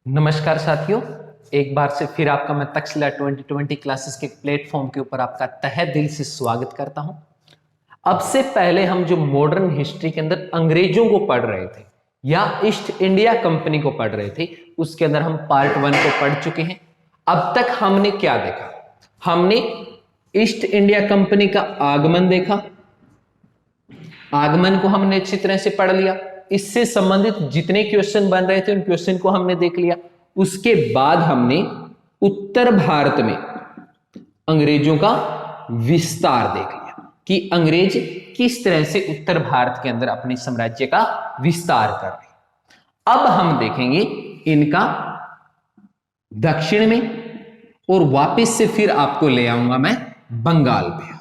नमस्कार साथियों, एक बार से फिर आपका मैं तक्षशिला 2020 क्लासेस के प्लेटफॉर्म के ऊपर आपका तहे दिल से स्वागत करता हूं। अब से पहले हम जो मॉडर्न हिस्ट्री के अंदर अंग्रेजों को पढ़ रहे थे या ईस्ट इंडिया कंपनी को पढ़ रहे थे, उसके अंदर हम पार्ट 1 को पढ़ चुके हैं। अब तक हमने क्या देखा? हमने ईस्ट इंडिया कंपनी का आगमन देखा, आगमन को हमने अच्छी तरह से पढ़ लिया। इससे संबंधित जितने क्वेश्चन बन रहे थे उन क्वेश्चन को हमने देख लिया। उसके बाद हमने उत्तर भारत में अंग्रेजों का विस्तार देख लिया कि अंग्रेज किस तरह से उत्तर भारत के अंदर अपने साम्राज्य का विस्तार कर रहे। अब हम देखेंगे इनका दक्षिण में, और वापस से फिर आपको ले आऊंगा मैं बंगाल पे।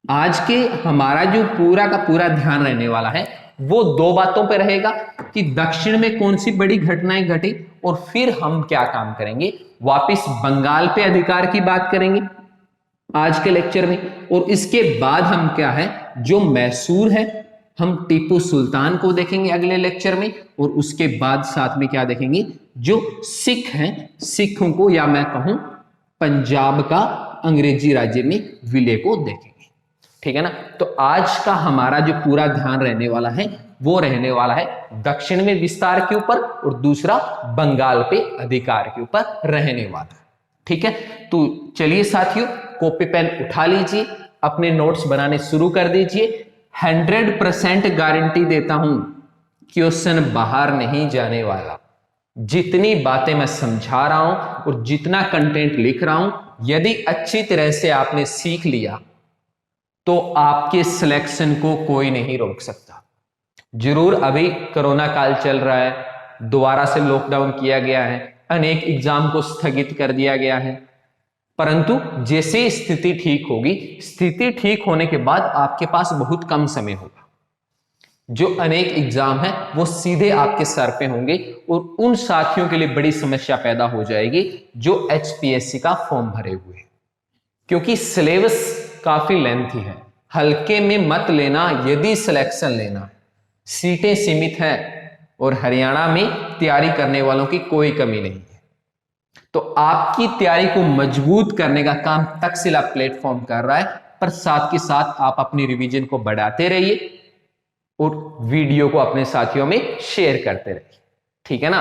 आज के हमारा जो पूरा का पूरा ध्यान रहने वाला है वो दो बातों पे रहेगा कि दक्षिण में कौन सी बड़ी घटनाएं घटी, और फिर हम क्या काम करेंगे, वापस बंगाल पे अधिकार की बात करेंगे आज के लेक्चर में। और इसके बाद हम क्या है, जो मैसूर है, हम टीपू सुल्तान को देखेंगे अगले लेक्चर में। और उसके बाद साथ में क्या देखेंगे, जो सिख हैं, सिखों को, या मैं कहूं पंजाब का अंग्रेजी राज्य में विलय को देखेंगे। ठीक है ना। तो आज का हमारा जो पूरा ध्यान रहने वाला है वो रहने वाला है दक्षिण में विस्तार के ऊपर, और दूसरा बंगाल पे अधिकार के ऊपर रहने वाला है। ठीक है, तो चलिए साथियों, कॉपी पेन उठा लीजिए, अपने नोट्स बनाने शुरू कर दीजिए। 100% गारंटी देता हूं क्वेश्चन बाहर नहीं जाने वाला। जितनी बातें मैं समझा रहा हूं और जितना कंटेंट लिख रहा हूं, यदि अच्छी तरह से आपने सीख लिया तो आपके सिलेक्शन को कोई नहीं रोक सकता। जरूर अभी कोरोना काल चल रहा है, दोबारा से लॉकडाउन किया गया है, अनेक एग्जाम को स्थगित कर दिया गया है, परंतु जैसे स्थिति ठीक होगी, स्थिति ठीक होने के बाद आपके पास बहुत कम समय होगा। जो अनेक एग्जाम है वो सीधे आपके सर पे होंगे, और उन साथियों के लिए बड़ी समस्या पैदा हो जाएगी जो HPSC का फॉर्म भरे हुए हैं, क्योंकि सिलेबस काफी लेंथी है। हल्के में मत लेना यदि सिलेक्शन लेना है। सीटें सीमित हैं और हरियाणा में तैयारी करने वालों की कोई कमी नहीं है। तो आपकी तैयारी को मजबूत करने का काम तक्षशिला प्लेटफॉर्म कर रहा है, पर साथ के साथ आप अपनी रिवीजन को बढ़ाते रहिए और वीडियो को अपने साथियों में शेयर करते रहिए। ठीक है ना,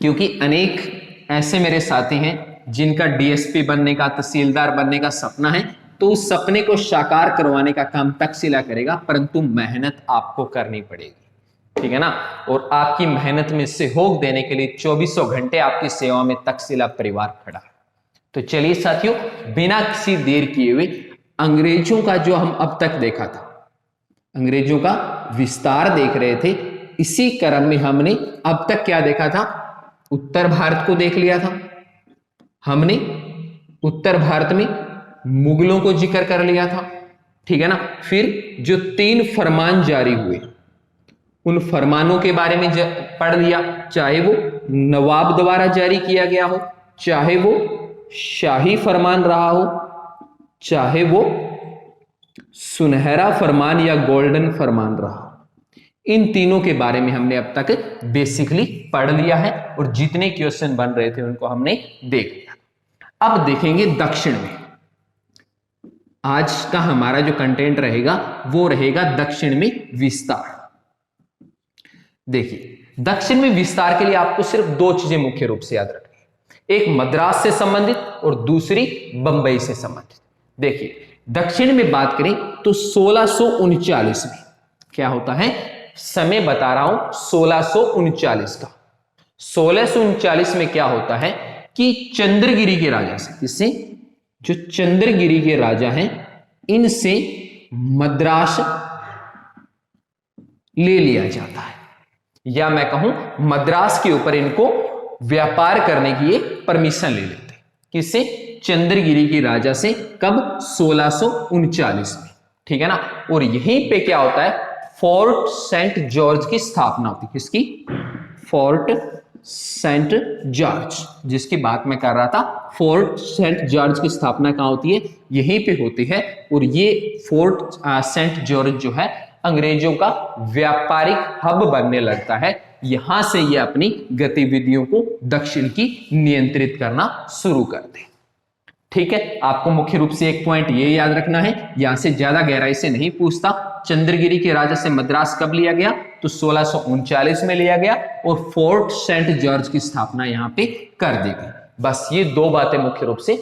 क्योंकि अनेक ऐसे मेरे साथी हैं जिनका DSP बनने का, तहसीलदार बनने का सपना है, तो उस सपने को साकार करवाने का काम तक्षशिला करेगा, परंतु मेहनत आपको करनी पड़ेगी। ठीक है ना, और आपकी मेहनत में सहयोग देने के लिए 24 घंटे आपकी सेवा में तक्षशिला परिवार खड़ा है। तो चलिए साथियों, बिना किसी देर किए हुए अंग्रेजों का जो हम अब तक देखा था, अंग्रेजों का विस्तार देख रहे थे। इसी क्रम में हमने अब तक क्या देखा था, उत्तर भारत को देख लिया था हमने। उत्तर भारत में मुगलों को जिक्र कर लिया था। ठीक है ना, फिर जो 3 फरमान जारी हुए उन फरमानों के बारे में पढ़ लिया, चाहे वो नवाब द्वारा जारी किया गया हो, चाहे वो शाही फरमान रहा हो, चाहे वो सुनहरा फरमान या गोल्डन फरमान रहा हो। इन तीनों के बारे में हमने अब तक बेसिकली पढ़ लिया है, और जितने क्वेश्चन बन रहे थे उनको हमने देख लिया। अब देखेंगे दक्षिण में। आज का हमारा जो कंटेंट रहेगा वो रहेगा दक्षिण में विस्तार। देखिए, दक्षिण में विस्तार के लिए आपको सिर्फ 2 चीजें मुख्य रूप से याद रखनी, एक मद्रास से संबंधित और दूसरी बंबई से संबंधित। देखिए, दक्षिण में बात करें तो 1639 में क्या होता है, समय बता रहा हूं 1639 का। 1639 में क्या होता है कि चंद्रगिरी के राजा से, किससे, जो चंद्रगिरी के राजा हैं, इनसे मद्रास ले लिया जाता है, या मैं कहूं मद्रास के ऊपर इनको व्यापार करने की ये परमिशन ले लेते हैं। किससे, चंद्रगिरी के राजा से। कब, 1639 में। ठीक है ना, और यहीं पे क्या होता है, फोर्ट सेंट जॉर्ज की स्थापना होती है। किसकी, फोर्ट सेंट जॉर्ज, जिसकी बात मैं कर रहा था। फोर्ट सेंट जॉर्ज की स्थापना कहां होती है, यहीं पे होती है। और ये फोर्ट सेंट जॉर्ज जो है अंग्रेजों का व्यापारिक हब बनने लगता है। यहां से ये अपनी गतिविधियों को दक्षिण की नियंत्रित करना शुरू करते हैं। ठीक है, आपको मुख्य रूप से एक पॉइंट ये याद रखना है, यहां से ज्यादा गहराई से नहीं पूछता। चंद्रगिरी के राजा से मद्रास कब लिया गया? तो 1639 में लिया गया और फोर्ट सेंट जॉर्ज की स्थापना यहां पे कर दी गई। बस ये दो बातें मुख्य रूप से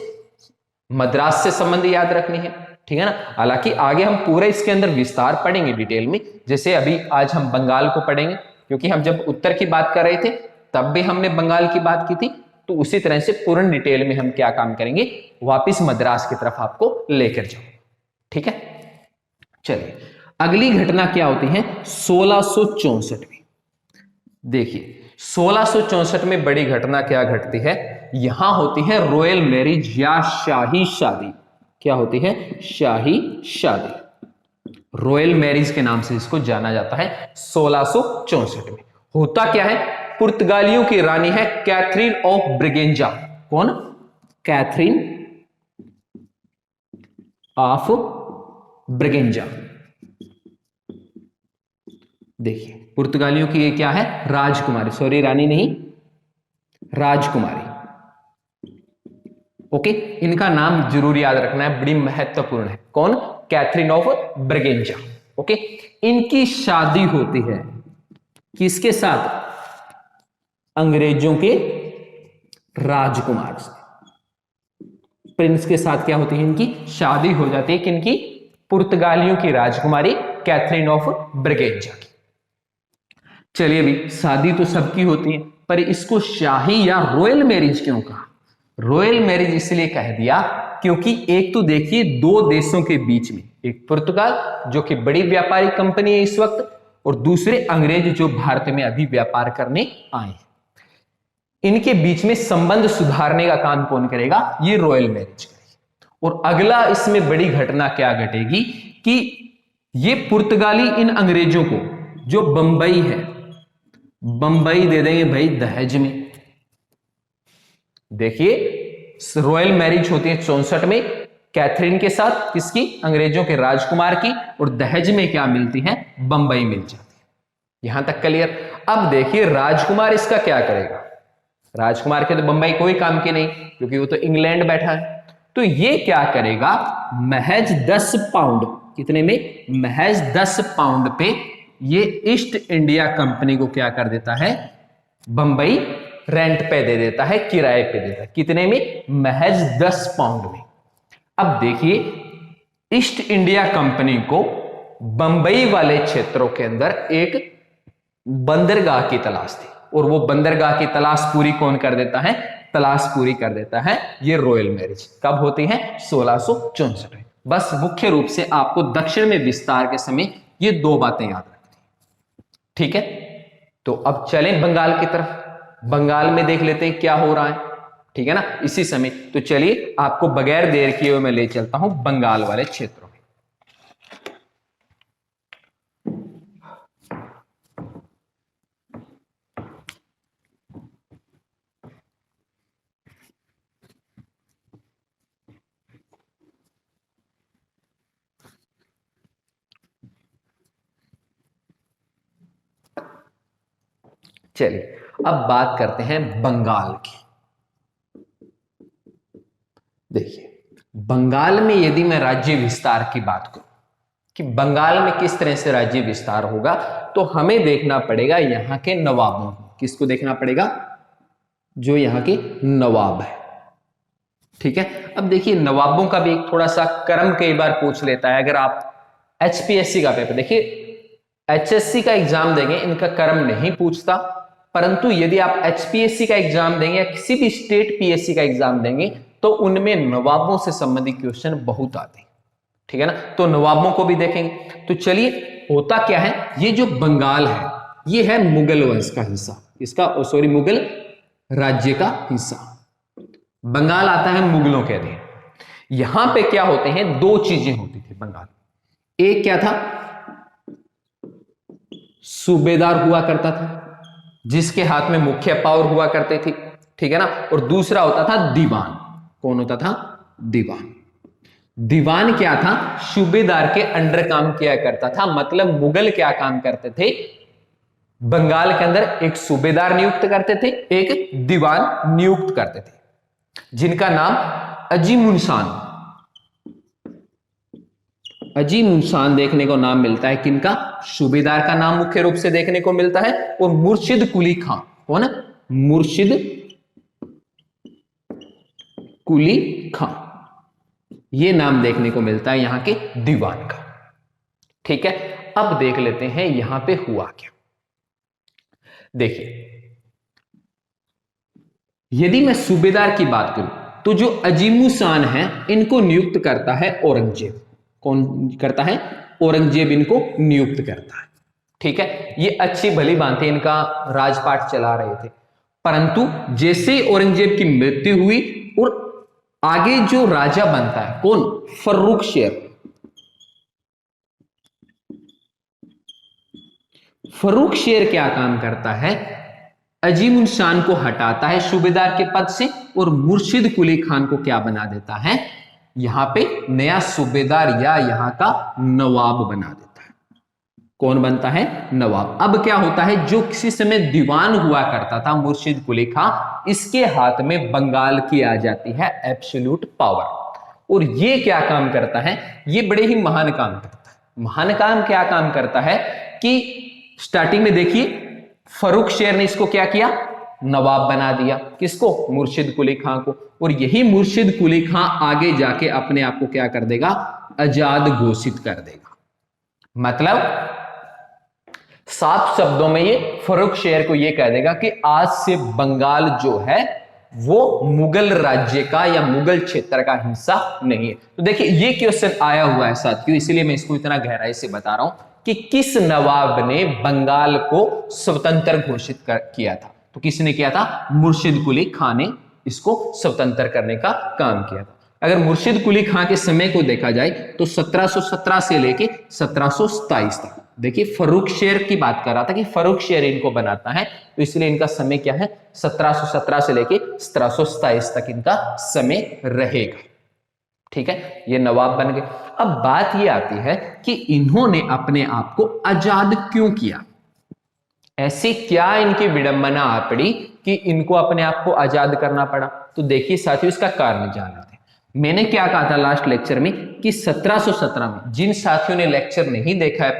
मद्रास से संबंध याद रखनी है, ठीक है ना। हालांकि आगे हम पूरे इसके अंदर विस्तार पढ़ेंगे डिटेल में, जैसे अभी आज हम बंगाल को पढ़ेंगे, क्योंकि हम जब उत्तर की बात कर रहे थे तब भी हमने बंगाल की बात की थी। तो उसी तरह से पूर्ण डिटेल में हम क्या काम करेंगे, वापिस मद्रास की तरफ आपको लेकर जाओ, ठीक है। चलिए अगली घटना क्या होती है 1664 में। देखिए 1664 में बड़ी घटना क्या घटती है, यहां होती है रॉयल मैरिज या शाही शादी। क्या होती है? शाही शादी। रॉयल मैरिज के नाम से इसको जाना जाता है 1664 में। होता क्या है, पुर्तगालियों की रानी है कैथरीन ऑफ ब्रिगेंजा। कौन? Catherine of Braganza. देखिए पुर्तगालियों की ये क्या है? राजकुमारी, सॉरी रानी नहीं, राजकुमारी। ओके, इनका नाम जरूर याद रखना है, बड़ी महत्वपूर्ण है। कौन? Catherine of Braganza. ओके, इनकी शादी होती है किसके साथ? अंग्रेजों के राजकुमार से, प्रिंस के साथ क्या होती है इनकी शादी हो जाती है। किनकी? पुर्तगालियों की राजकुमारी कैथरीन ऑफ ब्रिगेंजा की। चलिए अभी शादी तो सबकी होती है, पर इसको शाही या रॉयल मैरिज क्यों कहा? रॉयल मैरिज इसलिए कह दिया क्योंकि एक तो देखिए दो देशों के बीच में, एक पुर्तगाल जो कि बड़ी व्यापारिक कंपनी है इस वक्त, और दूसरे अंग्रेज जो भारत में अभी व्यापार करने आए हैं। इनके बीच में संबंध सुधारने का काम कौन करेगा? ये रॉयल मैरिज करेगी। और अगला इसमें बड़ी घटना क्या घटेगी कि ये पुर्तगाली इन अंग्रेजों को जो बंबई है, बंबई दे देंगे भाई दहेज में। देखिए रॉयल मैरिज होती है 64 में कैथरीन के साथ, किसकी? अंग्रेजों के राजकुमार की, और दहेज में क्या मिलती है? बंबई मिल जाती है। यहां तक क्लियर। अब देखिए राजकुमार इसका क्या करेगा? राजकुमार के तो बंबई कोई काम की नहीं, क्योंकि वो तो इंग्लैंड बैठा है। तो ये क्या करेगा? महज 10 पाउंड, कितने में? महज 10 पाउंड पे ये ईस्ट इंडिया कंपनी को क्या कर देता है? बंबई रेंट पे दे देता है, किराए पे देता है। कितने में? महज 10 पाउंड में। अब देखिए ईस्ट इंडिया कंपनी को बंबई वाले क्षेत्रों के अंदर एक बंदरगाह की तलाश थी, और वो बंदरगाह की तलाश पूरी कौन कर देता है? तलाश पूरी कर देता है ये रॉयल मैरिज। कब होती है? 1664 में। बस मुख्य रूप से आपको दक्षिण में विस्तार के समय ये दो बातें याद रखनी है, ठीक है। तो अब चलें बंगाल की तरफ। बंगाल में देख लेते हैं क्या हो रहा है, ठीक है ना, इसी समय। तो चलिए आपको बगैर देर किए हुए मैं ले चलता हूं बंगाल वाले क्षेत्रों में। चलिए अब बात करते हैं बंगाल की। देखिए बंगाल में यदि मैं राज्य विस्तार की बात करूं कि बंगाल में किस तरह से राज्य विस्तार होगा, तो हमें देखना पड़ेगा यहां के नवाबों को। किसको देखना पड़ेगा? जो यहां के नवाब है, ठीक है। अब देखिए नवाबों का भी एक थोड़ा सा क्रम कई बार पूछ लेता है। अगर आप HPSC का पेपर देखिए, HSC का एग्जाम देंगे इनका क्रम नहीं पूछता, परंतु यदि आप HPSC का एग्जाम देंगे या किसी भी स्टेट PSC का एग्जाम देंगे तो उनमें नवाबों से संबंधित क्वेश्चन बहुत आते हैं, ठीक है ना। तो नवाबों को भी देखेंगे। तो चलिए होता क्या है, ये जो बंगाल है ये है मुगल वंश का हिस्सा, इसका सॉरी मुगल राज्य का हिस्सा। बंगाल आता है मुगलों के अधीन। यहां पे क्या होते हैं, दो चीजें होती थी बंगाल। एक क्या था, सूबेदार हुआ करता था जिसके हाथ में मुख्य पावर हुआ करते थी, ठीक है ना। और दूसरा होता था दीवान। कौन होता था? दीवान। दीवान क्या था? सूबेदार के अंडर काम किया करता था। मतलब मुगल क्या काम करते थे? बंगाल के अंदर एक सूबेदार नियुक्त करते थे, एक दीवान नियुक्त करते थे, जिनका नाम अजीमुनशान देखने को नाम मिलता है। किनका? सूबेदार का नाम मुख्य रूप से देखने को मिलता है, और मुर्शिद कुली खां, कौन? मुर्शिद कुली खां, ये नाम देखने को मिलता है यहां के दीवान का। ठीक है, अब देख लेते हैं यहां पे हुआ क्या। देखिए, यदि मैं सूबेदार की बात करूं तो जो अजीमुशान है इनको नियुक्त करता है औरंगजेब। कौन करता है? औरंगजेब इनको नियुक्त करता है। ठीक है, ये अच्छी भली बात है, इनका राजपाट चला रहे थे। परंतु जैसे औरंगजेब की मृत्यु हुई और आगे जो राजा बनता है, कौन? फर्रुखशेर। फर्रुखशेर क्या काम करता है? अजीमुशान को हटाता है सूबेदार के पद से और मुर्शिद कुली खान को क्या बना देता है? यहां पे नया सूबेदार या यहां का नवाब बना देता है। कौन बनता है? नवाब। अब क्या होता है, जो किसी समय दीवान हुआ करता था मुर्शिद कुली खां, इसके हाथ में बंगाल की आ जाती है एब्सोल्यूट पावर। और ये क्या काम करता है? ये बड़े ही महान काम करता है। महान काम क्या काम करता है कि स्टार्टिंग में देखिए, फर्रुखशेर ने इसको क्या किया? नवाब बना दिया। किसको? मुर्शिद कुली खां को। और यही मुर्शिद कुली खां आगे जाके अपने आप को क्या कर देगा? आजाद घोषित कर देगा। मतलब साफ शब्दों में ये फर्रुखशेर को ये कह देगा कि आज से बंगाल जो है वो मुगल राज्य का या मुगल क्षेत्र का हिस्सा नहीं है। तो देखिए, ये क्वेश्चन आया हुआ है साथियों, इसलिए मैं इसको इतना गहराई से बता रहा हूं कि किस नवाब ने बंगाल को स्वतंत्र घोषित किया था। तो किसने किया था? मुर्शिद कुली खां ने इसको स्वतंत्र करने का काम किया था। अगर मुर्शिद कुली खां के समय को देखा जाए तो 1717 से लेके 1727 तक। देखिए, फर्रुखशेर की बात कर रहा था कि फर्रुखशेर इनको बनाता है, तो इसलिए इनका समय क्या है? 1717 से लेके 1727 तक इनका समय रहेगा। ठीक है, ये नवाब बन गए। अब बात ये आती है कि इन्होंने अपने आप को आजाद क्यों किया? ऐसी क्या इनकी विडंबना आ पड़ी कि इनको अपने आप को आजाद करना पड़ा? तो देखिए साथियों, इसका कारण जान लेते हैं। मैंने क्या कहा था लास्ट लेक्चर में कि 1717 में, जिन साथियों ने लेक्चर नहीं देखा है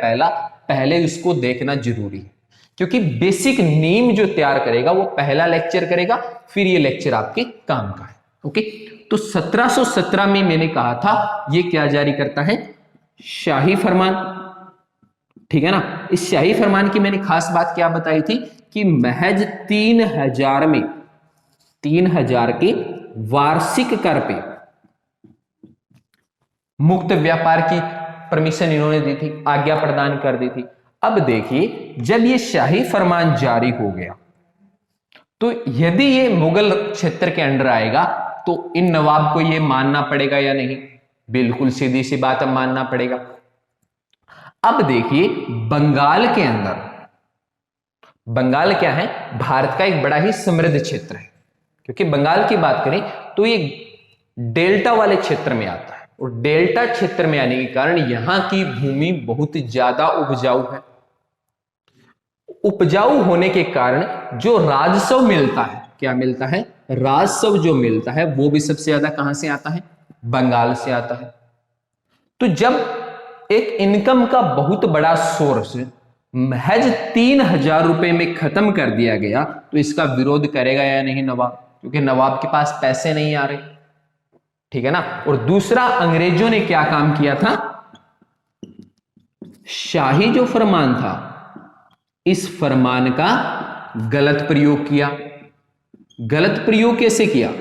पहले उसको देखना जरूरी है, क्योंकि बेसिक नींव जो तैयार करेगा वो पहला लेक्चर करेगा, फिर ये लेक्चर आपके काम का है। ओके, तो 1717 में मैंने कहा था ये क्या जारी करता है? शाही फरमान। ठीक है ना? इस शाही फरमान की मैंने खास बात क्या बताई थी कि महज 3000 के वार्षिक कर पे मुक्त व्यापार की परमिशन इन्होंने दी थी, आज्ञा प्रदान कर दी थी। अब देखिए, जब ये शाही फरमान जारी हो गया तो यदि ये मुगल क्षेत्र के अंडर आएगा तो इन नवाब को ये मानना पड़ेगा या नहीं? बिल्कुल सीधी सी बात है, मानना पड़ेगा। अब देखिए, बंगाल के अंदर, बंगाल क्या है? भारत का एक बड़ा ही समृद्ध क्षेत्र है, क्योंकि बंगाल की बात करें तो ये डेल्टा वाले क्षेत्र में आता है, और डेल्टा क्षेत्र में आने के कारण यहां की भूमि बहुत ज्यादा उपजाऊ है। उपजाऊ होने के कारण जो राजस्व मिलता है, क्या मिलता है? राजस्व जो मिलता है वो भी सबसे ज्यादा कहां से आता है? बंगाल से आता है। तो जब एक इनकम का बहुत बड़ा सोर्स महज 3000 रुपए में खत्म कर दिया गया तो इसका विरोध करेगा या नहीं नवाब? क्योंकि नवाब के पास पैसे नहीं आ रहे। ठीक है ना? और दूसरा, अंग्रेजों ने क्या काम किया था? शाही जो फरमान था, इस फरमान का गलत प्रयोग किया। गलत प्रयोग कैसे किया?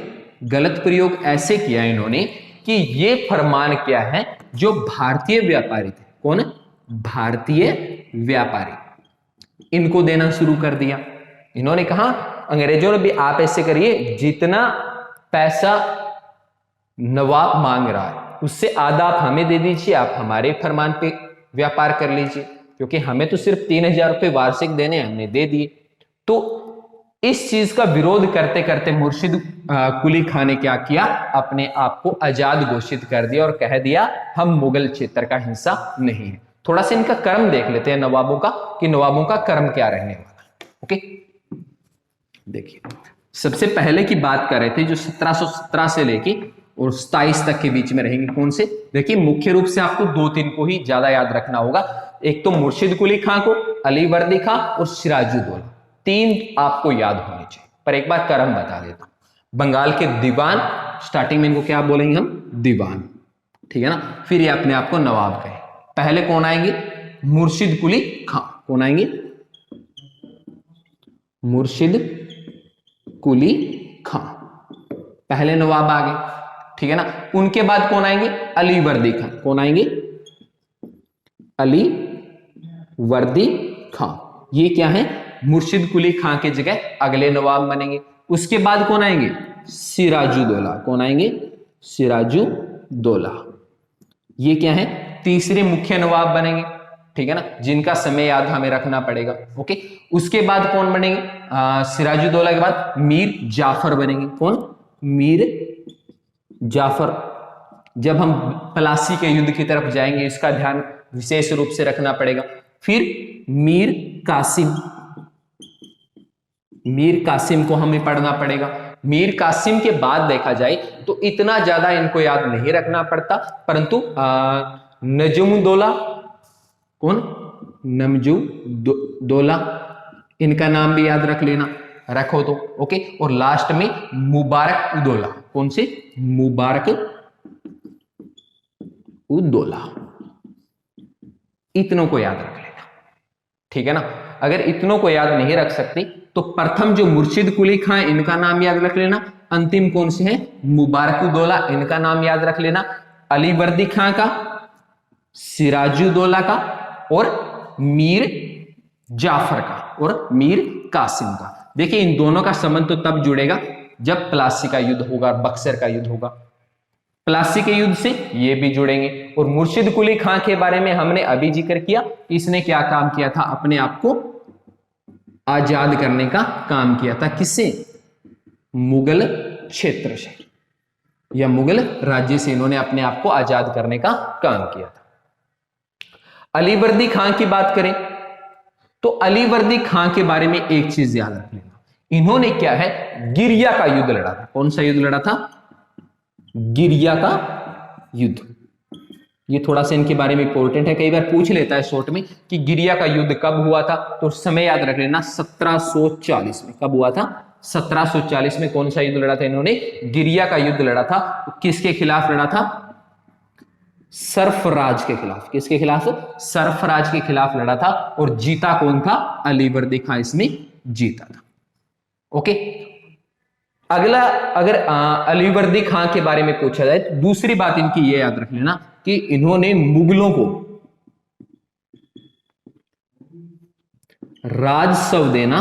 गलत प्रयोग ऐसे किया इन्होंने कि ये फरमान क्या है? जो भारतीय व्यापारी थे, कौन? भारतीय व्यापारी, इनको देना शुरू कर दिया। इन्होंने कहा अंग्रेजों ने भी, आप ऐसे करिए, जितना पैसा नवाब मांग रहा है उससे आधा आप हमें दे दीजिए, आप हमारे फरमान पे व्यापार कर लीजिए, क्योंकि हमें तो सिर्फ 3000 रुपए वार्षिक देने, हमने दे दिए। तो इस चीज का विरोध करते करते मुर्शिद कुली खान ने क्या किया, अपने आप को आजाद घोषित कर दिया और कह दिया हम मुगल क्षेत्र का हिस्सा नहीं है। थोड़ा सा इनका कर्म देख लेते हैं नवाबों का, कि नवाबों का कर्म क्या रहने वाला है। ओके, देखिए सबसे पहले की बात कर रहे थे जो 1717 से लेके और 27 तक के बीच में रहेंगे, कौन से? देखिए मुख्य रूप से आपको 2-3 को ही ज्यादा याद रखना होगा। एक तो मुर्शिद कुली खां को, अली वर्दी खां और सिराजुद्दौला, 3 आपको याद होने चाहिए। पर एक बार क्रम बता देता हूं। बंगाल के दीवान, स्टार्टिंग में इनको क्या बोलेंगे हम? दीवान, ठीक है ना। फिर ये अपने आप को नवाब कहे। पहले कौन आएंगे? मुर्शिद कुली खां। कौन आएंगे? मुर्शिद कुली खां, पहले नवाब आ गए, ठीक है ना। उनके बाद कौन आएंगे? अली वर्दी खां। कौन आएंगे? अली वर्दी खां। ये क्या है? मुर्शिद कुली खां के जगह अगले नवाब बनेंगे। उसके बाद कौन आएंगे? सिराजुद्दौला। कौन आएंगे? सिराजुद्दौला। ये क्या है? तीसरे मुख्य नवाब बनेंगे, ठीक है ना, जिनका समय याद हमें रखना पड़ेगा। ओके, उसके बाद कौन बनेंगे? सिराजुद्दौला के बाद मीर जाफर बनेंगे। कौन? मीर जाफर। जब हम प्लासी के युद्ध की तरफ जाएंगे इसका ध्यान विशेष रूप से रखना पड़ेगा। फिर मीर कासिम, मीर कासिम को हमें पढ़ना पड़ेगा। मीर कासिम के बाद देखा जाए तो इतना ज्यादा इनको याद नहीं रखना पड़ता, परंतु नजमुद्दौला, कौन? नमजुद्दौला, इनका नाम भी याद रख लेना, रखो तो। ओके, और लास्ट में मुबारक उद्दौला। कौन से? मुबारक उद्दौला। इतनों को याद रख लेना, ठीक है ना। अगर इतनों को याद नहीं रख सकते तो प्रथम जो मुर्शिद कुली खां, इनका नाम याद रख लेना। अंतिम कौन से हैं? मुबारक उद्दौला, इनका नाम याद रख लेना। अली वर्दी खां का, सिराजुद्दौला का और मीर जाफर का और मीर कासिम का। देखिए इन दोनों का संबंध तो तब जुड़ेगा जब प्लासी का युद्ध होगा, बक्सर का युद्ध होगा। प्लासी के युद्ध से ये भी जुड़ेंगे। और मुर्शिद कुली खां के बारे में हमने अभी जिक्र किया, इसने क्या काम किया था? अपने आप को आजाद करने का काम किया था। किससे? मुगल क्षेत्र से या मुगल राज्य से इन्होंने अपने आप को आजाद करने का काम किया था। अली वर्दी खां की बात करें तो अली वर्दी खां के बारे में एक चीज याद रख लेना, इन्होंने क्या है? गिरिया का युद्ध लड़ा था। कौन सा युद्ध लड़ा था? गिरिया का युद्ध। ये थोड़ा सा इनके बारे में इंपॉर्टेंट है, कई बार पूछ लेता है शॉर्ट में कि गिरिया का युद्ध कब हुआ था, तो समय याद रख लेना 1740 में। कब हुआ था? 1740 में। कौन सा युद्ध लड़ा था इन्होंने? गिरिया का युद्ध लड़ा था। किसके खिलाफ लड़ा था? सरफराज के खिलाफ। किसके खिलाफ? सरफराज के खिलाफ लड़ा था। और जीता कौन था? अली वर्दी खां इसमें जीता था। ओके, अगला अगर अली वर्दी खां के बारे में पूछा जाए तो दूसरी बात इनकी ये याद रख लेना कि इन्होंने मुगलों को राजस्व देना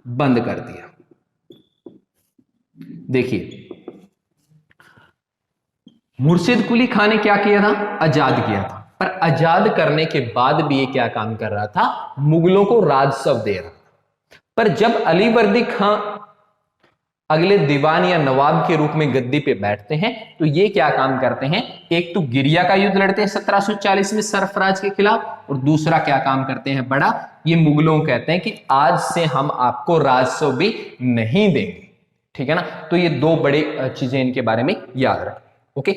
बंद कर दिया। देखिए मुर्शिद कुली खां ने क्या किया था? आजाद किया था, पर आजाद करने के बाद भी ये क्या काम कर रहा था? मुगलों को राजस्व दे रहा था। पर जब अली वर्दी खां अगले दीवान या नवाब के रूप में गद्दी पे बैठते हैं तो ये क्या काम करते हैं? एक तो गिरिया का युद्ध लड़ते हैं 1740 में सरफराज के खिलाफ, और दूसरा क्या काम करते हैं बड़ा? ये मुगलों को कहते हैं कि आज से हम आपको राजस्व भी नहीं देंगे, ठीक है ना। तो ये दो बड़ी चीजें इनके बारे में याद रखें। ओके,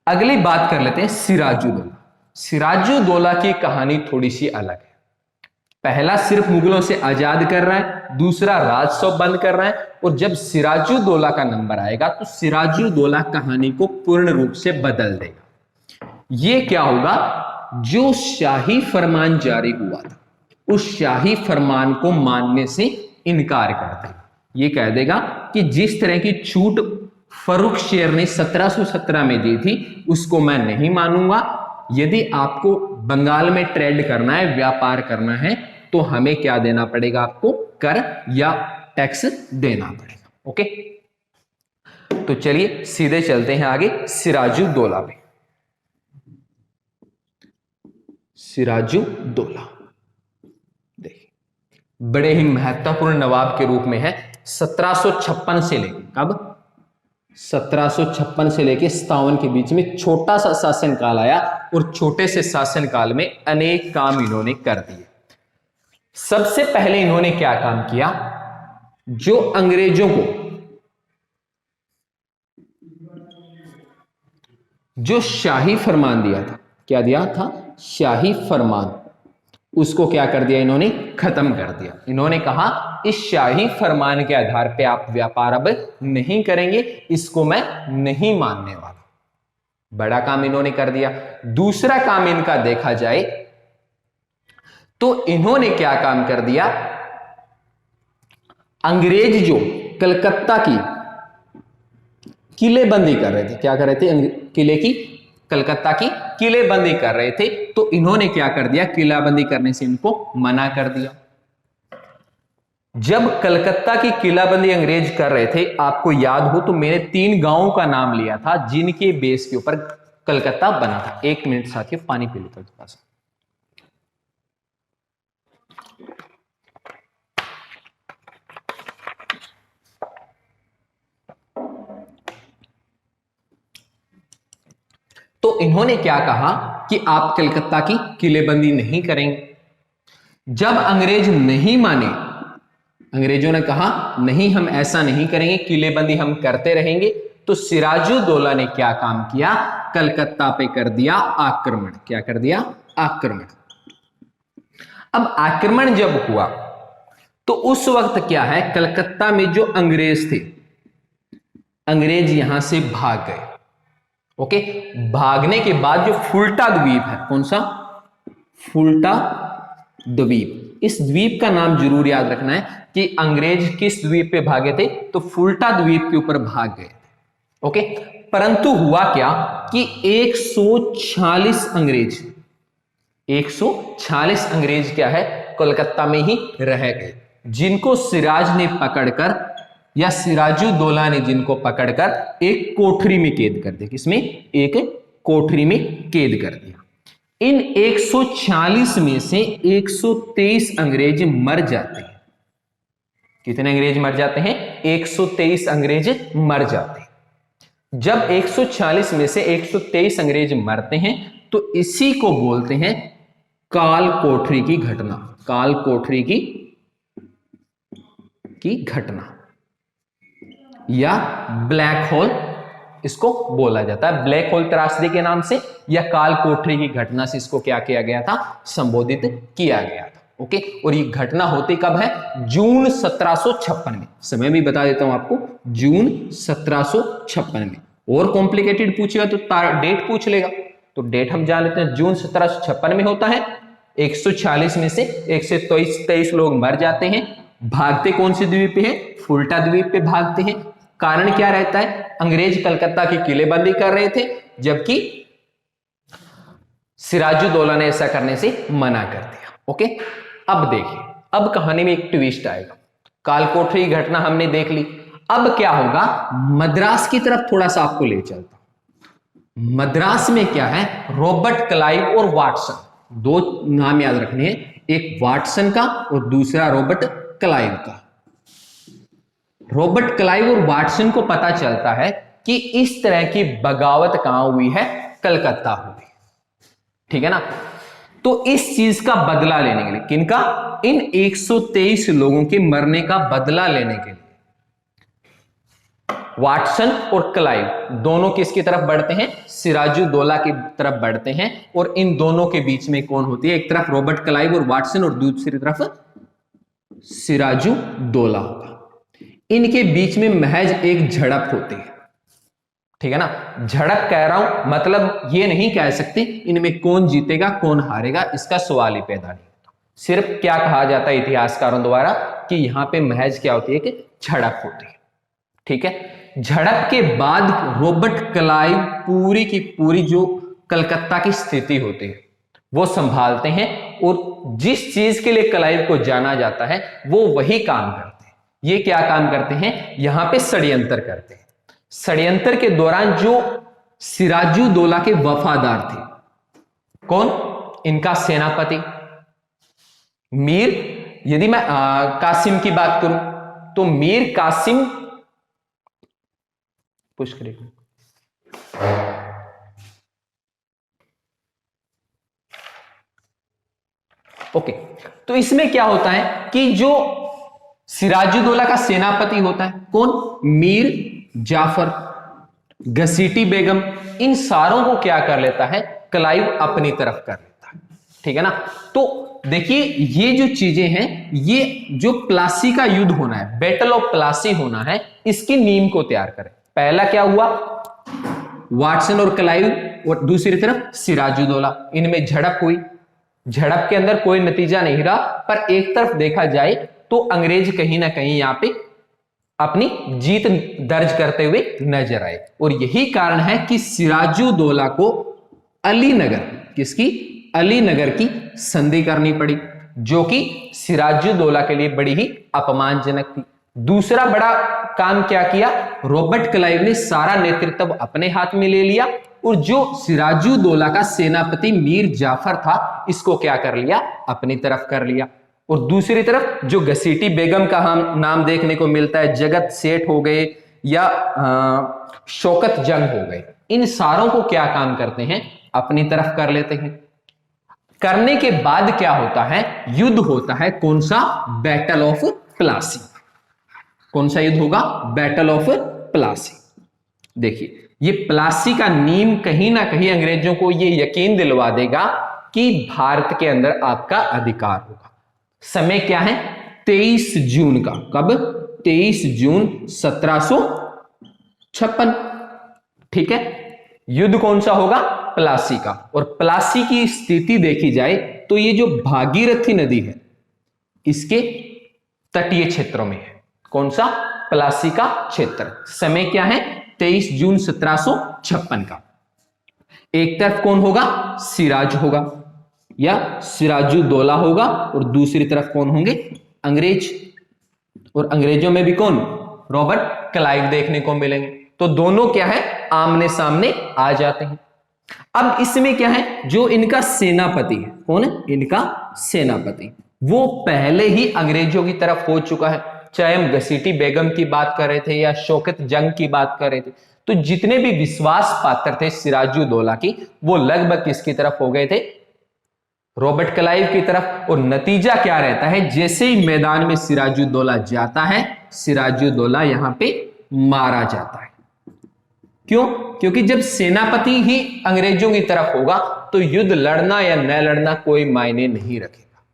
अगली बात कर लेते हैं सिराजुद्दौला। सिराजुद्दौला की कहानी थोड़ी सी अलग है। पहला सिर्फ मुगलों से आजाद कर रहा है, दूसरा राजस्व बंद कर रहा है। और जब सिराजुद्दौला का नंबर आएगा तो सिराजुद्दौला कहानी को पूर्ण रूप से बदल देगा। ये क्या होगा? जो शाही फरमान जारी हुआ था उस शाही फरमान को मानने से इनकार कर देगा। ये कह देगा कि जिस तरह की छूट फर्रुख शेर ने 1717 में दी थी उसको मैं नहीं मानूंगा। यदि आपको बंगाल में ट्रेड करना है, व्यापार करना है, तो हमें क्या देना पड़ेगा? आपको कर या टैक्स देना पड़ेगा। ओके, तो चलिए सीधे चलते हैं आगे सिराजुद्दौला पे। सिराजुद्दौला देखिए, बड़े ही महत्वपूर्ण नवाब के रूप में है 1756 से लेकर, कब 1756 से लेकर 57 के बीच में छोटा सा शासनकाल आया और छोटे से शासनकाल में अनेक काम इन्होंने कर दिए। सबसे पहले इन्होंने क्या काम किया, जो अंग्रेजों को जो शाही फरमान दिया था, क्या दिया था, शाही फरमान, उसको क्या कर दिया इन्होंने, खत्म कर दिया। इन्होंने कहा इस शाही फरमान के आधार पे आप व्यापार अब नहीं करेंगे, इसको मैं नहीं मानने वाला। बड़ा काम इन्होंने कर दिया। दूसरा काम इनका देखा जाए तो इन्होंने क्या काम कर दिया, अंग्रेज जो कलकत्ता की किलेबंदी कर रहे थे, क्या कर रहे थे, किले की, कलकत्ता की किलेबंदी कर रहे थे, तो इन्होंने क्या कर दिया, किलाबंदी करने से इनको मना कर दिया। जब कलकत्ता की किलाबंदी अंग्रेज कर रहे थे, आपको याद हो तो मैंने 3 गांवों का नाम लिया था जिनके बेस के ऊपर कलकत्ता बना था। 1 मिनट साथियों, पानी पी लेता हूं थोड़ा सा। तो इन्होंने क्या कहा कि आप कलकत्ता की किलेबंदी नहीं करेंगे। जब अंग्रेज नहीं माने, अंग्रेजों ने कहा नहीं हम ऐसा नहीं करेंगे, किलेबंदी हम करते रहेंगे, तो सिराजुद्दौला ने क्या काम किया, कलकत्ता पे कर दिया आक्रमण। क्या कर दिया, आक्रमण। अब आक्रमण जब हुआ तो उस वक्त क्या है, कलकत्ता में जो अंग्रेज थे, अंग्रेज यहां से भाग गए। ओके, भागने के बाद जो फुल्टा द्वीप है, कौन सा, फुल्टा द्वीप, इस द्वीप का नाम जरूर याद रखना है कि अंग्रेज किस द्वीप पे भागे थे, तो फुल्टा द्वीप के ऊपर भाग गए। ओके, परंतु हुआ क्या कि 146 अंग्रेज, 146 अंग्रेज क्या है, कोलकाता में ही रह गए, जिनको सिराज ने पकड़कर, या सिराजुद्दौला ने जिनको पकड़कर एक कोठरी में कैद कर दिया। किसमें, एक कोठरी में कैद कर दिया। इन 140 में से 123 अंग्रेज मर जाते हैं। कितने अंग्रेज मर जाते हैं, 123 अंग्रेज मर जाते हैं। जब 140 में से 123 अंग्रेज मरते हैं तो इसी को बोलते हैं काल कोठरी की घटना, काल कोठरी की घटना, या ब्लैक होल इसको बोला जाता है। ब्लैक होल त्रासदी के नाम से या काल कोठरी की घटना से इसको क्या किया गया था, संबोधित किया गया था। ओके, और ये घटना होती कब है, जून 1756 में। समय भी बता देता हूं आपको, जून 1756 में। और कॉम्प्लिकेटेड पूछेगा तो डेट पूछ लेगा, तो डेट हम जान लेते हैं, जून 1756 में होता है। 140 में से 123 लोग मर जाते हैं। भागते कौन से द्वीप पे है, फुल्टा द्वीप पे भागते हैं। कारण क्या रहता है, अंग्रेज कलकत्ता की किलेबंदी कर रहे थे, जबकि सिराजुद्दौला ने ऐसा करने से मना कर दिया। ओके, अब देखिए, अब कहानी में एक ट्विस्ट आएगा। कालकोठरी घटना हमने देख ली, अब क्या होगा, मद्रास की तरफ थोड़ा सा आपको ले चलता हूं। मद्रास में क्या है, रॉबर्ट क्लाइव और वाटसन, 2 नाम याद रखने हैं, एक वाटसन का और दूसरा रॉबर्ट क्लाइव का। रॉबर्ट क्लाइव और वाटसन को पता चलता है कि इस तरह की बगावत कहां हुई है, कलकत्ता हुई, ठीक है ना। तो इस चीज का बदला लेने के लिए, किनका, इन 123 लोगों के मरने का बदला लेने के लिए वाटसन और क्लाइव दोनों किसकी तरफ बढ़ते हैं, सिराजुद्दौला की तरफ बढ़ते हैं। और इन दोनों के बीच में कौन होती है, एक तरफ रॉबर्ट क्लाइव और वाटसन और दूसरी तरफ सिराजुद्दौला होगा। इनके बीच में महज एक झड़प होती है, ठीक है ना। झड़प कह रहा हूं, मतलब ये नहीं कह सकते इनमें कौन जीतेगा कौन हारेगा, इसका सवाल ही पैदा नहीं होता। सिर्फ क्या कहा जाता है इतिहासकारों द्वारा कि यहां पे महज क्या होती है कि झड़प होती है, ठीक है। झड़प के बाद रॉबर्ट क्लाइव पूरी की पूरी जो कलकत्ता की स्थिति होती है वो संभालते हैं, और जिस चीज के लिए क्लाइव को जाना जाता है वो वही काम करते हैं। ये क्या काम करते हैं, यहां पे षड्यंत्र करते हैं। षड्यंत्र के दौरान जो सिराजुद्दौला के वफादार थे, कौन, इनका सेनापति मीर यदि मैं कासिम की बात करूं तो मीर कासिम पुश करेगा। ओके, तो इसमें क्या होता है कि जो सिराजुद्दौला का सेनापति होता है कौन, मीर जाफर, घसीटी बेगम, इन सारों को क्या कर लेता है, क्लाइव अपनी तरफ कर लेता है। ठीक है ना। तो देखिए ये जो चीजें हैं, ये जो प्लासी का युद्ध होना है, बैटल ऑफ प्लासी होना है, इसकी नींव को तैयार करें। पहला क्या हुआ, वाटसन और क्लाइव, और दूसरी तरफ सिराजुद्दौला, इनमें झड़प हुई। झड़प के अंदर कोई नतीजा नहीं रहा, पर एक तरफ देखा जाए तो अंग्रेज कहीं ना कहीं यहां पे अपनी जीत दर्ज करते हुए नजर आए। और यही कारण है कि सिराजुद्दौला को अलीनगर, किसकी, अलीनगर की संधि करनी पड़ी, जो कि सिराजुद्दौला के लिए बड़ी ही अपमानजनक थी। दूसरा बड़ा काम क्या किया, रॉबर्ट क्लाइव ने सारा नेतृत्व अपने हाथ में ले लिया, और जो सिराजुद्दौला का सेनापति मीर जाफर था, इसको क्या कर लिया, अपनी तरफ कर लिया। और दूसरी तरफ जो घसीटी बेगम का हम नाम देखने को मिलता है, जगत सेठ हो गए या शौकत जंग हो गए, इन सारों को क्या काम करते हैं, अपनी तरफ कर लेते हैं। करने के बाद क्या होता है, युद्ध होता है, कौन सा, बैटल ऑफ प्लासी। कौन सा युद्ध होगा, बैटल ऑफ प्लासी। देखिए ये प्लासी का नीम कहीं ना कहीं अंग्रेजों को ये यकीन दिलवा देगा कि भारत के अंदर आपका अधिकार होगा। समय क्या है, 23 जून का, कब, 23 जून 1756। ठीक है, युद्ध कौन सा होगा, प्लासी का। और प्लासी की स्थिति देखी जाए तो ये जो भागीरथी नदी है, इसके तटीय क्षेत्रों में है। कौन सा, प्लासी का क्षेत्र। समय क्या है, 23 जून 1756 का। एक तरफ कौन होगा, सिराज होगा या सिराजुद्दौला होगा, और दूसरी तरफ कौन होंगे, अंग्रेज। और अंग्रेजों में भी कौन, रॉबर्ट क्लाइव देखने को मिलेंगे। तो दोनों क्या है, आमने सामने आ जाते हैं। अब इसमें क्या है, जो इनका सेनापति है, कौन है, इनका सेनापति, वो पहले ही अंग्रेजों की तरफ हो चुका है। चाहे हम घसीटी बेगम की बात कर रहे थे या शौकत जंग की बात कर रहे थे, तो जितने भी विश्वास पात्र थे सिराजुद्दौला की, वो लगभग किसकी तरफ हो गए थे, रॉबर्ट क्लाइव की तरफ। और नतीजा क्या रहता है, जैसे ही मैदान में सिराजुद्दौला जाता है, सिराजुद्दौला यहां पे मारा जाता है। क्यों, क्योंकि जब सेनापति ही अंग्रेजों की तरफ होगा तो युद्ध लड़ना या न लड़ना कोई मायने नहीं रखेगा।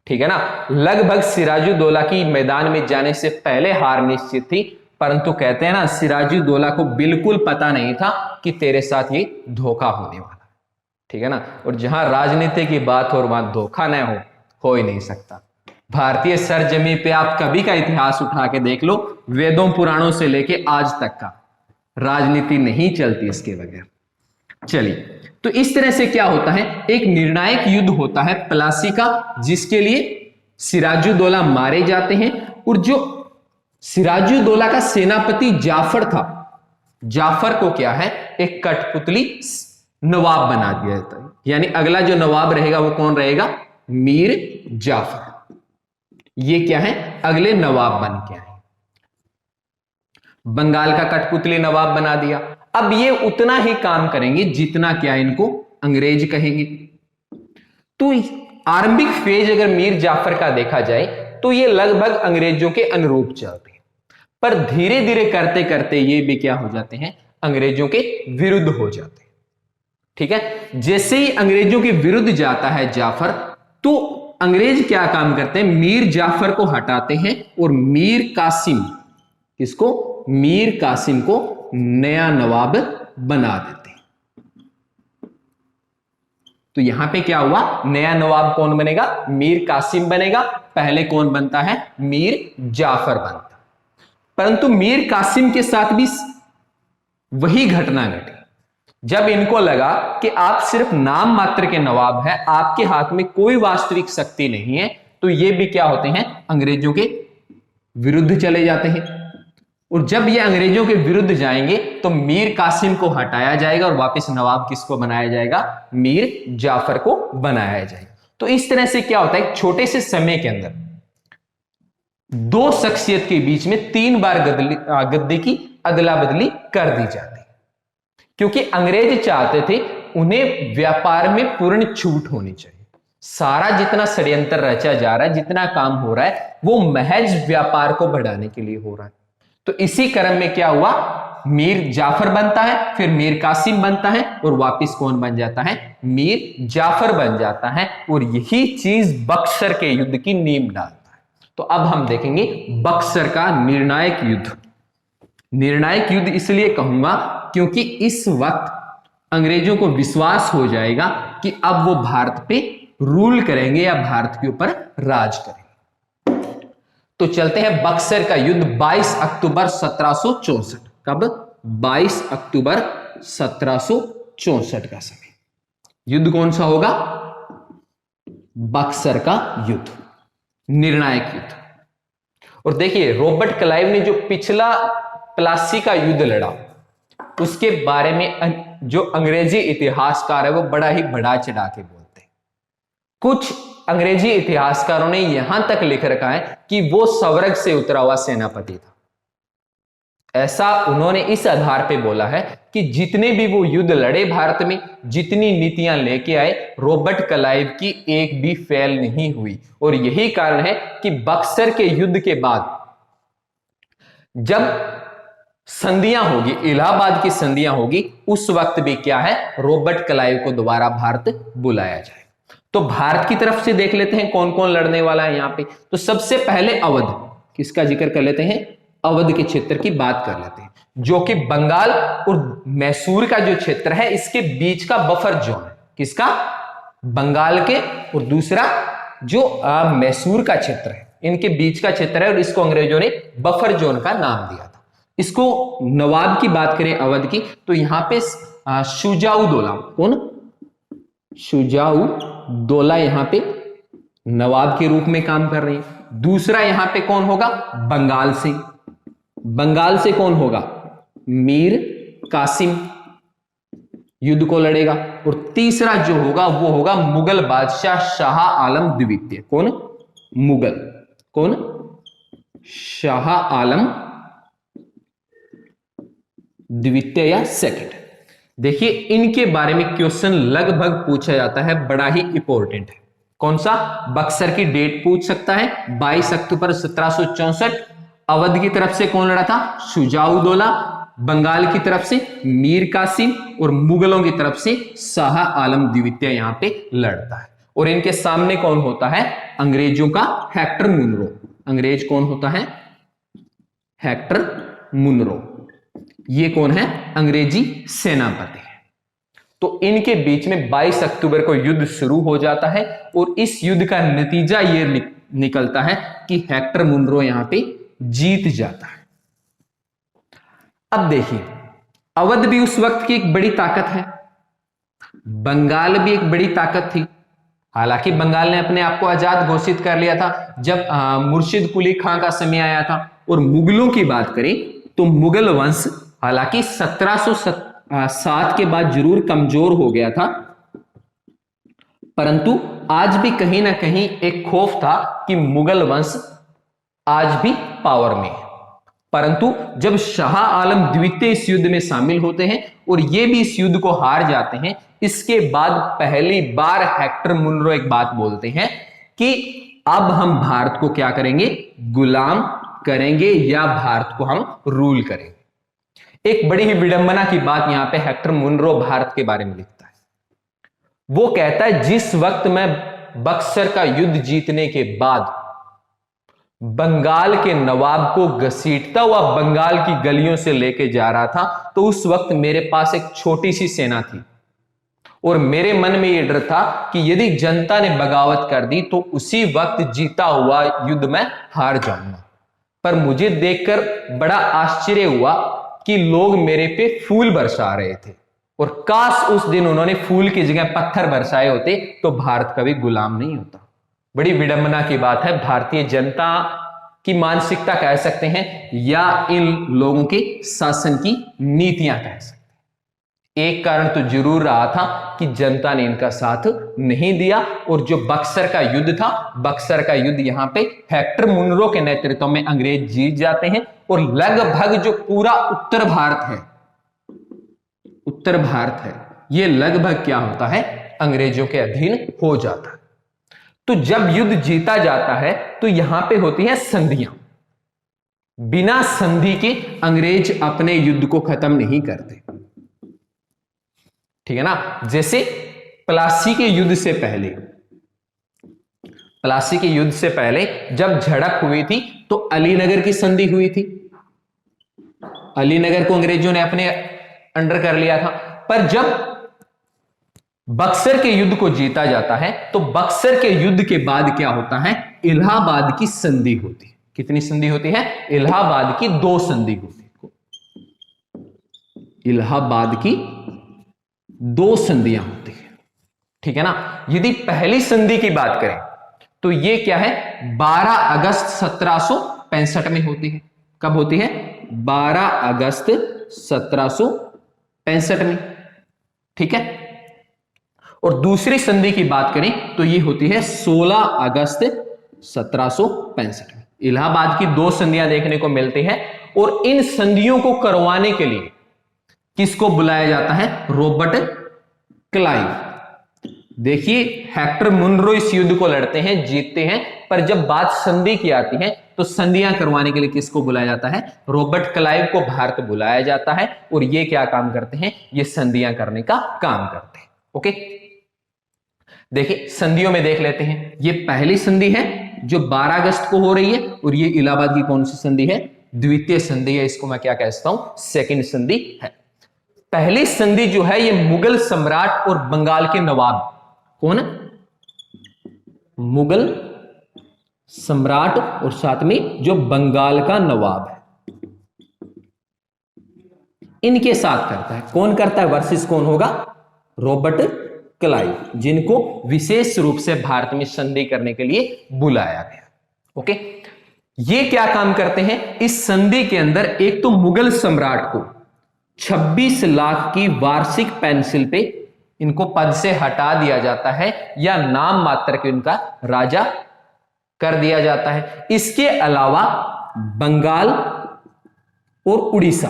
ठीक है ना। लगभग सिराजुद्दौला की मैदान में जाने से पहले हार निश्चित थी, परंतु कहते हैं ना, सिराजुद्दौला को बिल्कुल पता नहीं था कि तेरे साथ ये धोखा होने वाला। ठीक है ना। और जहां राजनीति की बात हो, वहां धोखा न हो ही नहीं सकता। भारतीय सरजमी पे आप कभी का इतिहास उठा के देख लो, वेदों पुराणों से लेके आज तक का, राजनीति नहीं चलती इसके बगैर। चलिए, तो इस तरह से क्या होता है, एक निर्णायक युद्ध होता है प्लासी का, जिसके लिए सिराजुद्दौला मारे जाते हैं। और जो सिराजुद्दौला का सेनापति जाफर था, जाफर को क्या है, एक कठपुतली नवाब बना दिया जाता है। यानी अगला जो नवाब रहेगा वो कौन रहेगा, मीर जाफर। ये क्या है, अगले नवाब बन के आए। बंगाल का कठपुतली नवाब बना दिया। अब ये उतना ही काम करेंगे जितना क्या इनको अंग्रेज कहेंगे। तो आरंभिक फेज अगर मीर जाफर का देखा जाए तो ये लगभग अंग्रेजों के अनुरूप चलते हैं, पर धीरे धीरे करते करते ये भी क्या हो जाते हैं, अंग्रेजों के विरुद्ध हो जाते हैं। ठीक है, जैसे ही अंग्रेजों के विरुद्ध जाता है जाफर, तो अंग्रेज क्या काम करते हैं, मीर जाफर को हटाते हैं और मीर कासिम, किसको, मीर कासिम को नया नवाब बना देते हैं। तो यहां पे क्या हुआ, नया नवाब कौन बनेगा, मीर कासिम बनेगा। पहले कौन बनता है, मीर जाफर बनता। परंतु मीर कासिम के साथ भी वही घटना घटी। जब इनको लगा कि आप सिर्फ नाम मात्र के नवाब हैं, आपके हाथ में कोई वास्तविक शक्ति नहीं है, तो ये भी क्या होते हैं, अंग्रेजों के विरुद्ध चले जाते हैं। और जब ये अंग्रेजों के विरुद्ध जाएंगे तो मीर कासिम को हटाया जाएगा और वापस नवाब किसको बनाया जाएगा, मीर जाफर को बनाया जाएगा। तो इस तरह से क्या होता है, छोटे से समय के अंदर दो शख्सियत के बीच में 3 बार गद्दे की अदला बदली कर दी जाती, क्योंकि अंग्रेज चाहते थे उन्हें व्यापार में पूर्ण छूट होनी चाहिए। सारा जितना षड्यंत्र रचा जा रहा है, जितना काम हो रहा है, वो महज व्यापार को बढ़ाने के लिए हो रहा है। तो इसी क्रम में क्या हुआ, मीर जाफर बनता है, फिर मीर कासिम बनता है, और वापिस कौन बन जाता है, मीर जाफर बन जाता है, और यही चीज बक्सर के युद्ध की नींव डालता है। तो अब हम देखेंगे बक्सर का निर्णायक युद्ध। निर्णायक युद्ध इसलिए कहूंगा क्योंकि इस वक्त अंग्रेजों को विश्वास हो जाएगा कि अब वो भारत पे रूल करेंगे या भारत के ऊपर राज करेंगे। तो चलते हैं बक्सर का युद्ध 22 अक्टूबर 1764। कब? 22 अक्टूबर 1764 का समय। युद्ध कौन सा होगा? बक्सर का युद्ध, निर्णायक युद्ध। और देखिए रॉबर्ट क्लाइव ने जो पिछला प्लासी का युद्ध लड़ा, उसके बारे में जो अंग्रेजी इतिहासकार है वो बड़ा ही बढ़ा चढ़ा के बोलते हैं। कुछ अंग्रेजी इतिहासकारों ने यहां तक लिख रखा है कि वो स्वर्ग से उतरा हुआ सेनापति था। ऐसा उन्होंने इस आधार पे बोला है कि जितने भी वो युद्ध लड़े भारत में, जितनी नीतियां लेके आए, रॉबर्ट क्लाइव की एक भी फेल नहीं हुई। और यही कारण है कि बक्सर के युद्ध के बाद जब संधियां होगी, इलाहाबाद की संधियां होगी, उस वक्त भी क्या है, रॉबर्ट क्लाइव को दोबारा भारत बुलाया जाए। तो भारत की तरफ से देख लेते हैं कौन कौन लड़ने वाला है यहां पे। तो सबसे पहले अवध, किसका जिक्र कर लेते हैं, अवध के क्षेत्र की बात कर लेते हैं, जो कि बंगाल और मैसूर का जो क्षेत्र है इसके बीच का बफर जोन है। किसका? बंगाल के, और दूसरा जो मैसूर का क्षेत्र है, इनके बीच का क्षेत्र है, और इसको अंग्रेजों ने बफर जोन का नाम दिया था। इसको नवाब की बात करें अवध की, तो यहां पे शुजाउदौला, कौन? शुजाउदौला यहां पे नवाब के रूप में काम कर रहे हैं। दूसरा यहां पे कौन होगा? बंगाल से, बंगाल से कौन होगा? मीर कासिम युद्ध को लड़ेगा। और तीसरा जो होगा वो होगा मुगल बादशाह शाह आलम द्वितीय। कौन? मुगल, कौन? शाह आलम द्वितीय या सेकंड। देखिए इनके बारे में क्वेश्चन लगभग पूछा जाता है, बड़ा ही इंपॉर्टेंट है। कौन सा? बक्सर की डेट पूछ सकता है, 22 अक्टूबर 1764। अवध की तरफ से कौन लड़ा था? शुजाउदौला। बंगाल की तरफ से मीर कासिम, और मुगलों की तरफ से शाह आलम द्वितीय यहां पे लड़ता है। और इनके सामने कौन होता है? अंग्रेजों का हेक्टर मुनरो। अंग्रेज कौन होता है? Hector Munro. ये कौन है? अंग्रेजी सेनापति है। तो इनके बीच में 22 अक्टूबर को युद्ध शुरू हो जाता है, और इस युद्ध का नतीजा ये निकलता है कि हेक्टर मुनरो यहां पे जीत जाता है। अब देखिए अवध भी उस वक्त की एक बड़ी ताकत है, बंगाल भी एक बड़ी ताकत थी। हालांकि बंगाल ने अपने आप को आजाद घोषित कर लिया था जब मुर्शिद कुली खां का समय आया था। और मुगलों की बात करें तो मुगल वंश हालांकि 1707 के बाद जरूर कमजोर हो गया था, परंतु आज भी कहीं ना कहीं एक खौफ था कि मुगल वंश आज भी पावर में है। परंतु जब शाह आलम द्वितीय इस युद्ध में शामिल होते हैं और ये भी इस युद्ध को हार जाते हैं, इसके बाद पहली बार हेक्टर मुनरो एक बात बोलते हैं कि अब हम भारत को क्या करेंगे? गुलाम करेंगे, या भारत को हम रूल करेंगे। एक बड़ी ही विडंबना की बात यहां पे हेक्टर मुनरो भारत के बारे में लिखता है। वो कहता है जिस वक्त मैं बक्सर का युद्ध जीतने के बाद बंगाल के नवाब को घसीटता हुआ बंगाल की गलियों से लेके जा रहा था, तो उस वक्त मेरे पास एक छोटी सी सेना थी और मेरे मन में यह डर था कि यदि जनता ने बगावत कर दी तो उसी वक्त जीता हुआ युद्ध में हार जाऊंगा। पर मुझे देखकर बड़ा आश्चर्य हुआ कि लोग मेरे पे फूल बरसा रहे थे, और काश उस दिन उन्होंने फूल की जगह पत्थर बरसाए होते तो भारत कभी गुलाम नहीं होता। बड़ी विडंबना की बात है, भारतीय जनता की मानसिकता कह सकते हैं या इन लोगों के शासन की नीतियां कह सकते हैं। एक कारण तो जरूर रहा था कि जनता ने इनका साथ नहीं दिया, और जो बक्सर का युद्ध था, बक्सर का युद्ध यहां पे हेक्टर मुनरो के नेतृत्व में अंग्रेज जीत जाते हैं, और लगभग जो पूरा उत्तर भारत है, उत्तर भारत है, ये लगभग क्या होता है, अंग्रेजों के अधीन हो जाता है। तो जब युद्ध जीता जाता है तो यहां पे होती है संधियां। बिना संधि के अंग्रेज अपने युद्ध को खत्म नहीं करते, ठीक है ना। जैसे प्लासी के युद्ध से पहले, प्लासी के युद्ध से पहले जब झड़प हुई थी तो अलीनगर की संधि हुई थी, अलीनगर को अंग्रेजों ने अपने अंडर कर लिया था। पर जब बक्सर के युद्ध को जीता जाता है तो बक्सर के युद्ध के बाद क्या होता है, इलाहाबाद की संधि होती है। कितनी संधि होती है, इलाहाबाद की 2 संधि होती है, इलाहाबाद की 2 संधियां होती है, ठीक है ना। यदि पहली संधि की बात करें तो यह क्या है, 12 अगस्त 1765 में होती है। कब होती है, 12 अगस्त 1765 में, ठीक है। और दूसरी संधि की बात करें तो यह होती है 16 अगस्त 1765 में। इलाहाबाद की 2 संधियां देखने को मिलती हैं, और इन संधियों को करवाने के लिए किसको बुलाया जाता है, रॉबर्ट क्लाइव। देखिए हेक्टर मुनरो इस युद्ध को लड़ते हैं, जीतते हैं, पर जब बात संधि की आती है तो संधियां करवाने के लिए किसको बुलाया जाता है, रॉबर्ट क्लाइव को भारत बुलाया जाता है, और ये क्या काम करते हैं, ये संधियां करने का काम करते हैं। ओके, देखिए संधियों में देख लेते हैं। ये पहली संधि है जो 12 अगस्त को हो रही है, और ये इलाहाबाद की कौन सी संधि है, द्वितीय संधि है, इसको मैं क्या कहता हूं, सेकंड संधि है। पहली संधि जो है ये मुगल सम्राट और बंगाल के नवाब, कौन, मुगल सम्राट और साथ में जो बंगाल का नवाब है, इनके साथ करता है। कौन करता है, वर्सेस कौन होगा, रॉबर्ट क्लाइव, जिनको विशेष रूप से भारत में संधि करने के लिए बुलाया गया। ओके, ये क्या काम करते हैं, इस संधि के अंदर एक तो मुगल सम्राट को 26 लाख की वार्षिक पेंसिल पे इनको पद से हटा दिया जाता है, या नाम मात्र के उनका राजा कर दिया जाता है। इसके अलावा बंगाल और उड़ीसा,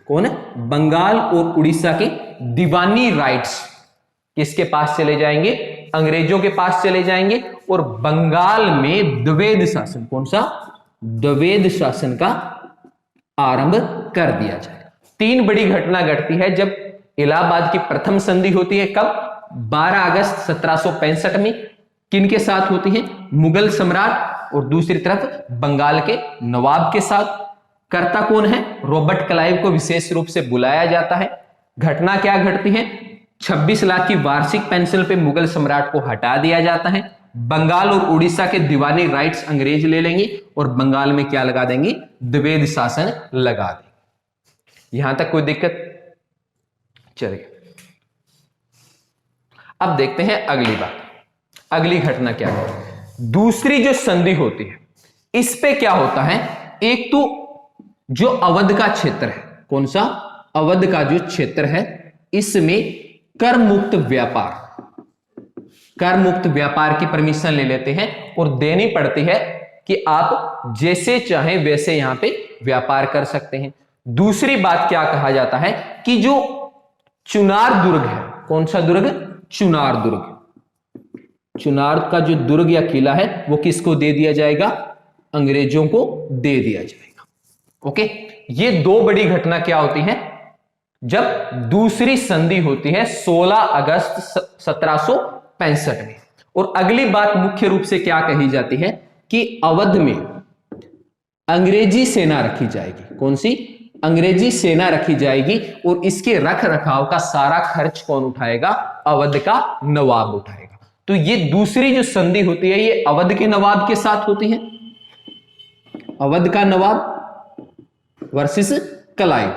कौन है, बंगाल और उड़ीसा के दीवानी राइट्स किसके पास चले जाएंगे, अंग्रेजों के पास चले जाएंगे, और बंगाल में द्विवेद शासन, कौन सा, द्विवेद शासन का आरंभ कर दिया जाएगा। 3 बड़ी घटना घटती है जब इलाहाबाद की प्रथम संधि होती है, कब, 12 अगस्त 1765 में। किनके साथ होती है, मुगल सम्राट और दूसरी तरफ बंगाल के नवाब के साथ। करता कौन है, रॉबर्ट क्लाइव को विशेष रूप से बुलाया जाता है। घटना क्या घटती है, 26 लाख की वार्षिक पेंशन पे मुगल सम्राट को हटा दिया जाता है। बंगाल और उड़ीसा के दीवानी राइट्स अंग्रेज ले लेंगे, और बंगाल में क्या लगा देंगे, द्विवेद शासन लगा देंगे। यहां तक कोई दिक्कत, चलिए अब देखते हैं अगली बात, अगली घटना क्या है। दूसरी जो संधि होती है इस पे क्या होता है, एक तो जो अवध का क्षेत्र है, कौन सा, अवध का जो क्षेत्र है, इसमें कर मुक्त व्यापार, कर मुक्त व्यापार की परमिशन ले लेते हैं, और देनी पड़ती है कि आप जैसे चाहें वैसे यहां पे व्यापार कर सकते हैं। दूसरी बात क्या कहा जाता है कि जो चुनार दुर्ग है, कौन सा दुर्ग, चुनार दुर्ग, चुनार का जो दुर्ग या किला है वो किसको दे दिया जाएगा, अंग्रेजों को दे दिया जाएगा। ओके, ये 2 बड़ी घटना क्या होती है, जब दूसरी संधि होती है 16 अगस्त 1765 में। और अगली बात मुख्य रूप से क्या कही जाती है कि अवध में अंग्रेजी सेना रखी जाएगी। कौन सी, अंग्रेजी सेना रखी जाएगी, और इसके रख रखाव का सारा खर्च कौन उठाएगा, अवध का नवाब उठाएगा। तो ये दूसरी जो संधि होती है ये अवध के नवाब के साथ होती है, अवध का नवाब वर्सेस क्लाइव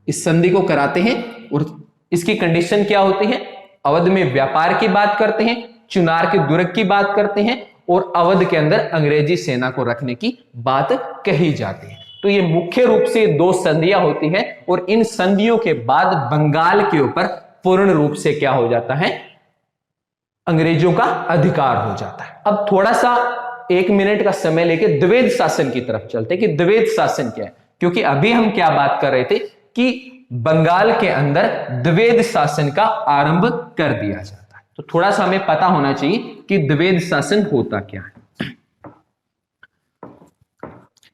इस संधि को कराते हैं। और इसकी कंडीशन क्या होती है, अवध में व्यापार की बात करते हैं, चुनार के दुर्ग की बात करते हैं, और अवध के अंदर अंग्रेजी सेना को रखने की बात कही जाती है। तो तो ये मुख्य रूप से दो संधियां होती है और इन संधियों के बाद बंगाल के ऊपर पूर्ण रूप से क्या हो जाता है, अंग्रेजों का अधिकार हो जाता है। अब थोड़ा सा 1 मिनट का समय लेके द्विवेद शासन की तरफ चलते हैं कि द्विवेद शासन क्या है, क्योंकि अभी हम क्या बात कर रहे थे कि बंगाल के अंदर द्विवेद शासन का आरंभ कर दिया जाता है। तो थोड़ा सा हमें पता होना चाहिए कि द्विवेद शासन होता क्या है।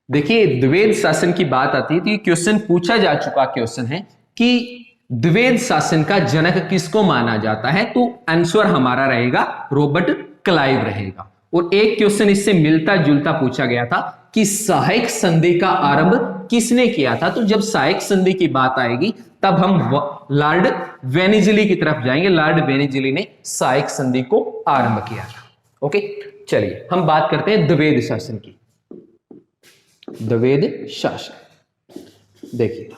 देखिए द्विवेद शासन की बात आती है तो ये क्वेश्चन पूछा जा चुका क्वेश्चन है कि द्विवेद शासन का जनक किसको माना जाता है, तो आंसर हमारा रहेगा रॉबर्ट क्लाइव रहेगा। और एक क्वेश्चन इससे मिलता जुलता पूछा गया था कि सहायक संधि का आरंभ किसने किया था, तो जब सहायक संधि की बात आएगी तब हम लॉर्ड वेनिजली की तरफ जाएंगे। लॉर्ड वेनिजली ने सहायक संधि को आरंभ किया था। ओके, चलिए हम बात करते हैं द्विवेद शासन की। द्विवेद शासन देखिए,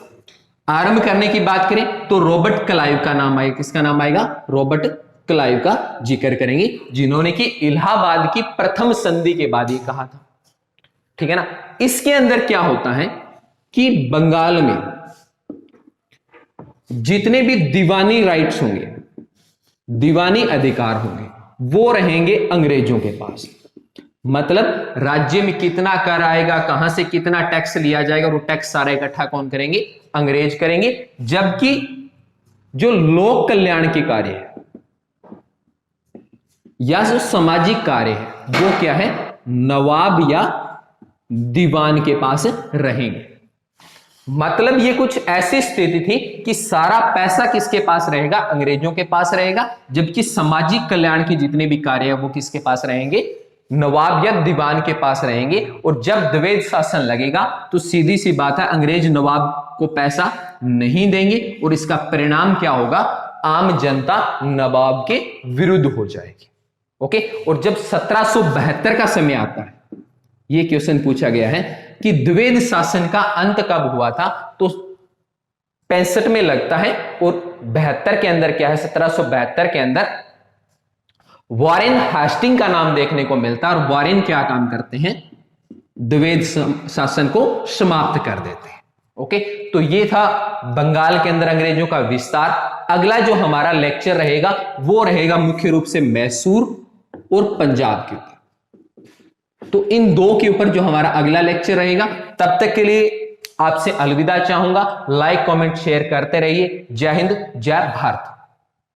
आरंभ करने की बात करें तो रॉबर्ट क्लाइव का नाम आएगा। किसका नाम आएगा? रॉबर्ट क्लाइव का जिक्र करेंगे, जिन्होंने कि इलाहाबाद की प्रथम संधि के बाद ये कहा था। ठीक है ना। इसके अंदर क्या होता है कि बंगाल में जितने भी दीवानी राइट्स होंगे, दीवानी अधिकार होंगे, वो रहेंगे अंग्रेजों के पास। मतलब राज्य में कितना कर आएगा, कहां से कितना टैक्स लिया जाएगा, वो टैक्स सारा इकट्ठा कौन करेंगे? अंग्रेज करेंगे। जबकि जो लोक कल्याण के कार्य है या जो सामाजिक कार्य है वो क्या है, नवाब या दीवान के पास रहेंगे। मतलब ये कुछ ऐसी स्थिति थी कि सारा पैसा किसके पास रहेगा? अंग्रेजों के पास रहेगा। जबकि सामाजिक कल्याण की जितने भी कार्य है वो किसके पास रहेंगे? नवाब या दीवान के पास रहेंगे। और जब द्विवेद शासन लगेगा तो सीधी सी बात है, अंग्रेज नवाब को पैसा नहीं देंगे और इसका परिणाम क्या होगा? आम जनता नवाब के विरुद्ध हो जाएगी। ओके। और जब 1772 का समय आता है, यह क्वेश्चन पूछा गया है कि द्विवेद शासन का अंत कब हुआ था, तो 65 में लगता है। और 72 के अंदर क्या है, 1772 के अंदर वॉरेन हास्टिंग का नाम देखने को मिलता है। और वॉरेन क्या काम करते हैं? द्विवेद शासन को समाप्त कर देते हैं। ओके, तो ये था बंगाल के अंदर अंग्रेजों का विस्तार। अगला जो हमारा लेक्चर रहेगा वो रहेगा मुख्य रूप से मैसूर और पंजाब के ऊपर। तो इन दो के ऊपर जो हमारा अगला लेक्चर रहेगा। तब तक के लिए आपसे अलविदा चाहूंगा। लाइक कमेंट शेयर करते रहिए। जय हिंद, जय भारत।